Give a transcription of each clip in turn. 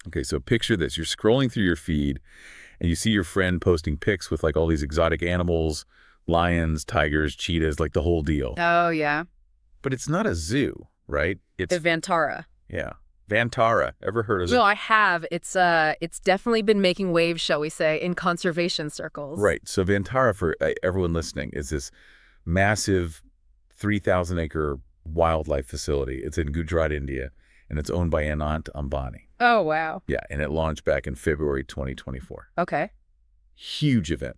Okay, so picture this. You're scrolling through your feed and you see your friend posting pics with like all these exotic animals, lions, tigers, cheetahs, like the whole deal. Oh, yeah. But it's not a zoo, right? The It's, Vantara. yeah, Vantara. Ever heard of No, it? I have. It's definitely been making waves, shall we say, in conservation circles. Right. So Vantara, for everyone listening, is this massive 3,000-acre wildlife facility. It's in Gujarat, India, and it's owned by Anant Ambani. Oh, wow. Yeah, and it launched back in February 2024. Okay. Huge event.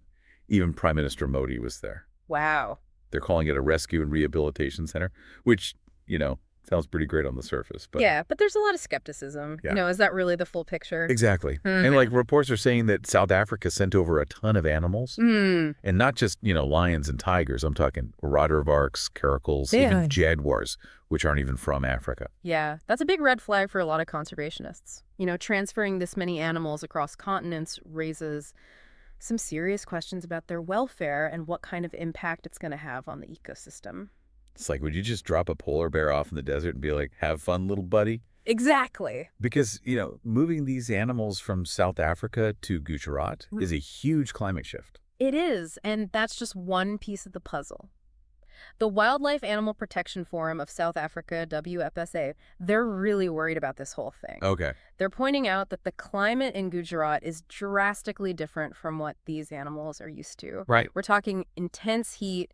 Even Prime Minister Modi was there. Wow. They're calling it a rescue and rehabilitation center, which, sounds pretty great on the surface. But Yeah, but there's a lot of skepticism. Yeah. Is that really the full picture? exactly. Mhm. And like reports are saying that South Africa sent over a ton of animals. Mm. And not just, lions and tigers. I'm talking aardvarks, caracals, Yeah. even jaguars, which aren't even from Africa. Yeah, that's a big red flag for a lot of conservationists. Transferring this many animals across continents raises some serious questions about their welfare and what kind of impact it's going to have on the ecosystem. It's like, would you just drop a polar bear off in the desert and be like, have fun, little buddy? Exactly. Because, moving these animals from South Africa to Gujarat is a huge climate shift. It is, and that's just one piece of the puzzle. The Wildlife Animal Protection Forum of South Africa, WAPFSA, they're really worried about this whole thing. Okay. They're pointing out that the climate in Gujarat is drastically different from what these animals are used to. Right. We're talking intense heat,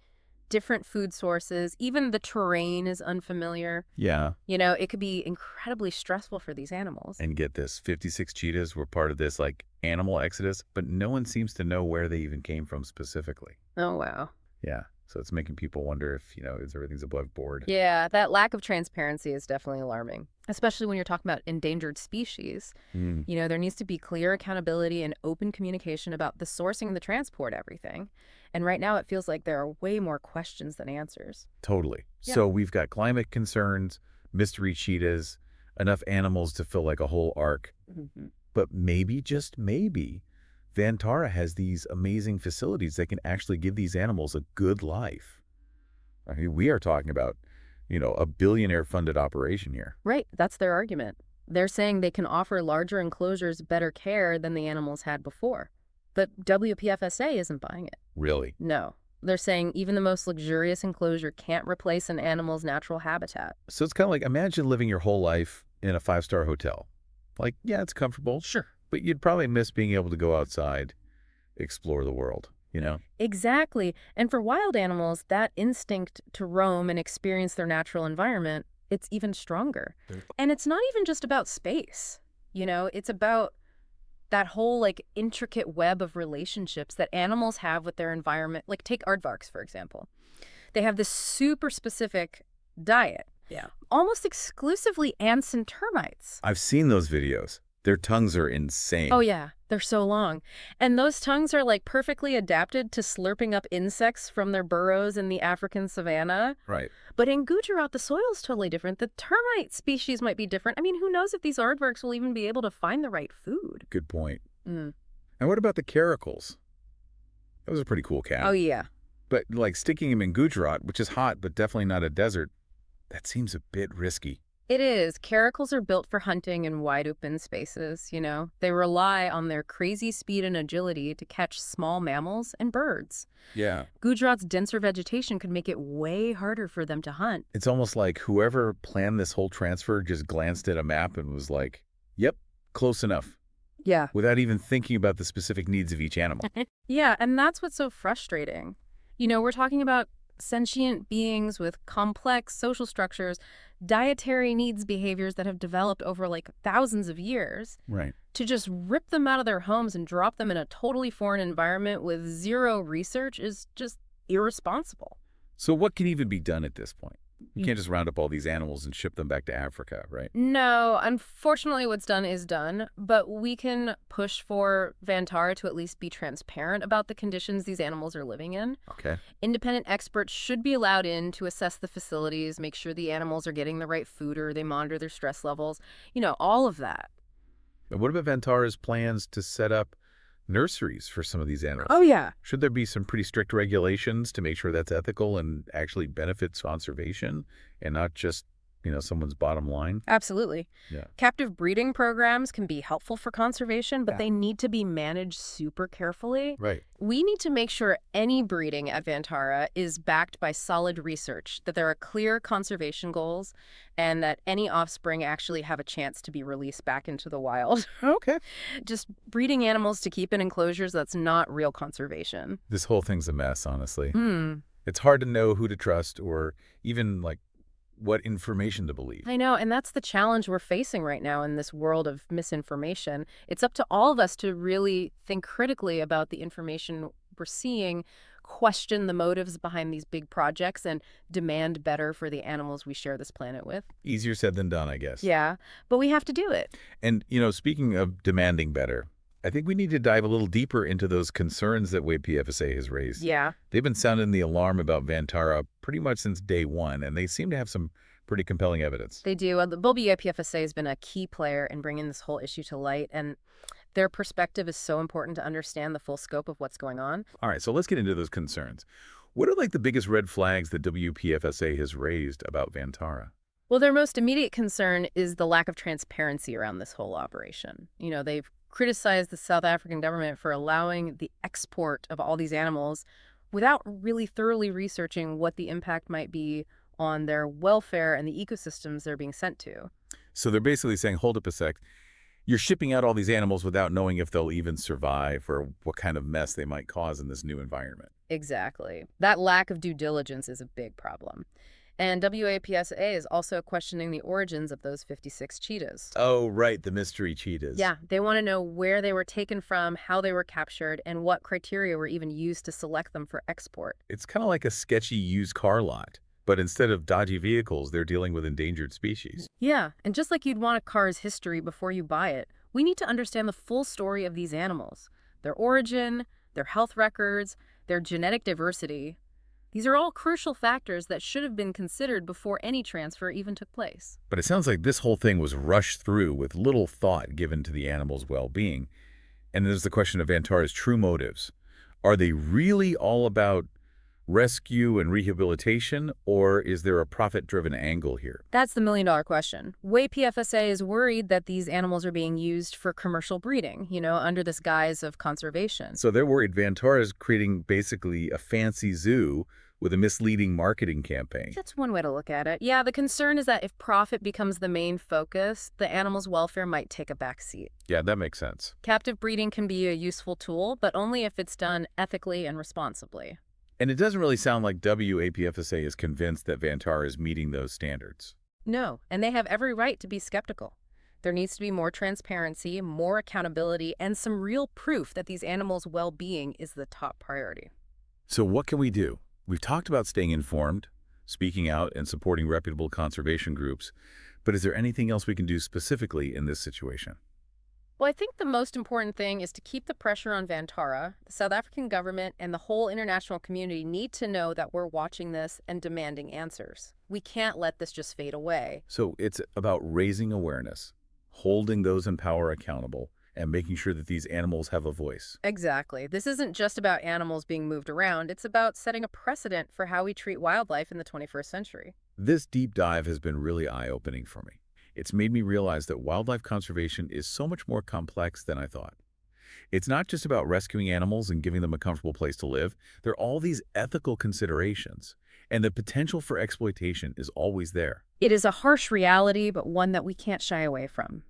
different food sources, even the terrain is unfamiliar. Yeah. It could be incredibly stressful for these animals. And get this, 56 cheetahs were part of this, animal exodus, but no one seems to know where they even came from specifically. Oh, wow. Yeah. So it's making people wonder if, is everything's above board. Yeah, that lack of transparency is definitely alarming, especially when you're talking about endangered species. Mm, There needs to be clear accountability and open communication about the sourcing and the transport of everything. And right now it feels like there are way more questions than answers. totally. Yeah. So we've got climate concerns, mystery cheetahs, enough animals to fill like a whole arc. Mm-hmm. But maybe, just maybe, Vantara has these amazing facilities that can actually give these animals a good life. I mean, we are talking about, a billionaire-funded operation here. Right, that's their argument. They're saying they can offer larger enclosures better care than the animals had before. But WPFSA isn't buying it. Really? No. They're saying even the most luxurious enclosure can't replace an animal's natural habitat. So it's kind of like, imagine living your whole life in a 5-star hotel. Like, yeah, it's comfortable. Sure. But you'd probably miss being able to go outside, explore the world, Exactly. And for wild animals, that instinct to roam and experience their natural environment, it's even stronger. And it's not even just about space. It's about that whole intricate web of relationships that animals have with their environment. Like take aardvarks, for example. They have this super specific diet. Yeah. Almost exclusively ants and termites. I've seen those videos. Their tongues are insane. Oh, yeah. They're so long. And those tongues are perfectly adapted to slurping up insects from their burrows in the African savanna. Right. But in Gujarat, the soil's totally different. The termite species might be different. I mean, who knows if these aardvarks will even be able to find the right food? Good point. Mm. And what about the caracals? That was a pretty cool cat. Oh, yeah. But sticking him in Gujarat, which is hot but definitely not a desert, that seems a bit risky. It is. Caracals are built for hunting in wide open spaces, They rely on their crazy speed and agility to catch small mammals and birds. Yeah. Gujarat's denser vegetation could make it way harder for them to hunt. It's almost like whoever planned this whole transfer just glanced at a map and was like, yep, close enough, Yeah. without even thinking about the specific needs of each animal. Yeah, and that's what's so frustrating. We're talking about sentient beings with complex social structures, dietary needs behaviors that have developed over thousands of years. Right. To just rip them out of their homes and drop them in a totally foreign environment with zero research is just irresponsible. So what can even be done at this point? You can't just round up all these animals and ship them back to Africa, right? No, unfortunately what's done is done, but we can push for Vantara to at least be transparent about the conditions these animals are living in. Okay. Independent experts should be allowed in to assess the facilities, make sure the animals are getting the right food or they monitor their stress levels, all of that. And what about Vantara's plans to set up nurseries for some of these animals? Oh, yeah. Should there be some pretty strict regulations to make sure that's ethical and actually benefits conservation and not just someone's bottom line. Absolutely. Yeah. Captive breeding programs can be helpful for conservation, but Yeah. they need to be managed super carefully. Right. We need to make sure any breeding at Vantara is backed by solid research, that there are clear conservation goals, and that any offspring actually have a chance to be released back into the wild. Okay. Just breeding animals to keep in enclosures, that's not real conservation. This whole thing's a mess, honestly. Hmm. It's hard to know who to trust or even, what information to believe. I know, and that's the challenge we're facing right now in this world of misinformation. It's up to all of us to really think critically about the information we're seeing, question the motives behind these big projects, and demand better for the animals we share this planet with. Easier said than done, I guess. Yeah, but we have to do it. And, speaking of demanding better, I think we need to dive a little deeper into those concerns that WAPFSA has raised. Yeah. They've been sounding the alarm about Vantara pretty much since day one, and they seem to have some pretty compelling evidence. They do. The WAPFSA has been a key player in bringing this whole issue to light, and their perspective is so important to understand the full scope of what's going on. All right, so let's get into those concerns. What are the biggest red flags that WPFSA has raised about Vantara? Well, their most immediate concern is the lack of transparency around this whole operation. They've criticized the South African government for allowing the export of all these animals without really thoroughly researching what the impact might be on their welfare and the ecosystems they're being sent to. So they're basically saying, hold up a sec, you're shipping out all these animals without knowing if they'll even survive or what kind of mess they might cause in this new environment. Exactly. That lack of due diligence is a big problem. And WAPSA is also questioning the origins of those 56 cheetahs. Oh, right, the mystery cheetahs. Yeah, they want to know where they were taken from, how they were captured, and what criteria were even used to select them for export. It's kind of like a sketchy used car lot, but instead of dodgy vehicles, they're dealing with endangered species. Yeah, and just like you'd want a car's history before you buy it, we need to understand the full story of these animals, their origin, their health records, their genetic diversity. These are all crucial factors that should have been considered before any transfer even took place. But it sounds like this whole thing was rushed through with little thought given to the animal's well-being. And there's the question of Vantara's true motives. Are they really all about rescue and rehabilitation, or is there a profit-driven angle here? That's the million-dollar question. WAPFSA is worried that these animals are being used for commercial breeding, under this guise of conservation. So they're worried Vantara is creating basically a fancy zoo with a misleading marketing campaign. That's one way to look at it. Yeah, the concern is that if profit becomes the main focus, the animal's welfare might take a back seat. Yeah, that makes sense. Captive breeding can be a useful tool, but only if it's done ethically and responsibly. And it doesn't really sound like WAPFSA is convinced that Vantara is meeting those standards. No, and they have every right to be skeptical. There needs to be more transparency, more accountability, and some real proof that these animals' well-being is the top priority. So what can we do? We've talked about staying informed, speaking out, and supporting reputable conservation groups, but is there anything else we can do specifically in this situation? Well, I think the most important thing is to keep the pressure on Vantara. The South African government and the whole international community need to know that we're watching this and demanding answers. We can't let this just fade away. So it's about raising awareness, holding those in power accountable, and making sure that these animals have a voice. Exactly. This isn't just about animals being moved around. It's about setting a precedent for how we treat wildlife in the 21st century. This deep dive has been really eye-opening for me. It's made me realize that wildlife conservation is so much more complex than I thought. It's not just about rescuing animals and giving them a comfortable place to live. There are all these ethical considerations, and the potential for exploitation is always there. It is a harsh reality, but one that we can't shy away from.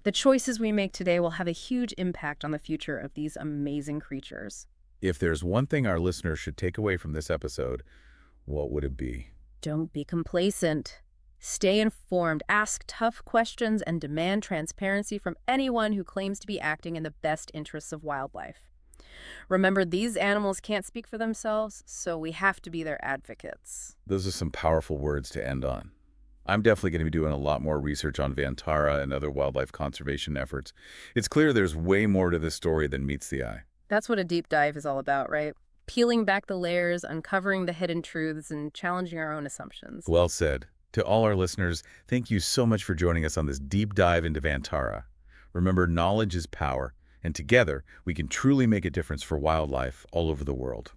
The choices we make today will have a huge impact on the future of these amazing creatures. If there's one thing our listeners should take away from this episode, what would it be? Don't be complacent. Stay informed, ask tough questions, and demand transparency from anyone who claims to be acting in the best interests of wildlife. Remember, these animals can't speak for themselves, so we have to be their advocates. Those are some powerful words to end on. I'm definitely going to be doing a lot more research on Vantara and other wildlife conservation efforts. It's clear there's way more to this story than meets the eye. That's what a deep dive is all about, right? Peeling back the layers, uncovering the hidden truths, and challenging our own assumptions. Well said. To all our listeners, thank you so much for joining us on this deep dive into Vantara. Remember, knowledge is power, and together we can truly make a difference for wildlife all over the world.